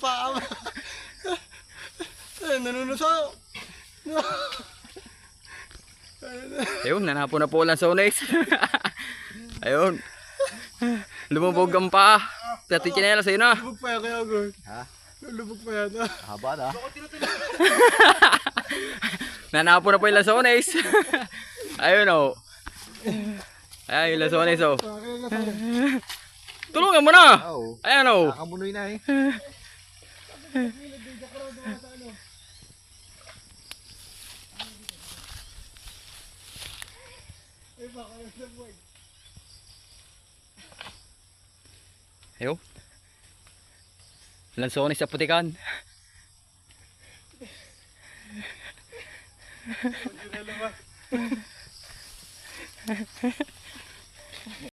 paa. Nanunusaw. Ayun, nanapo na po lang sa unays. Ayun. Lumubog ang paa. Pati chinela sa'yo na. Lubog pa yan kaya agad. Ha? Lubog pa yan. Haba na. Nanapo na po yung lasones. Ayun o. Ayan yung lasones o. Tulungan mo na. Oo. Ayan o. Nakamunoy na eh. Ayun. Lansones sa putikan.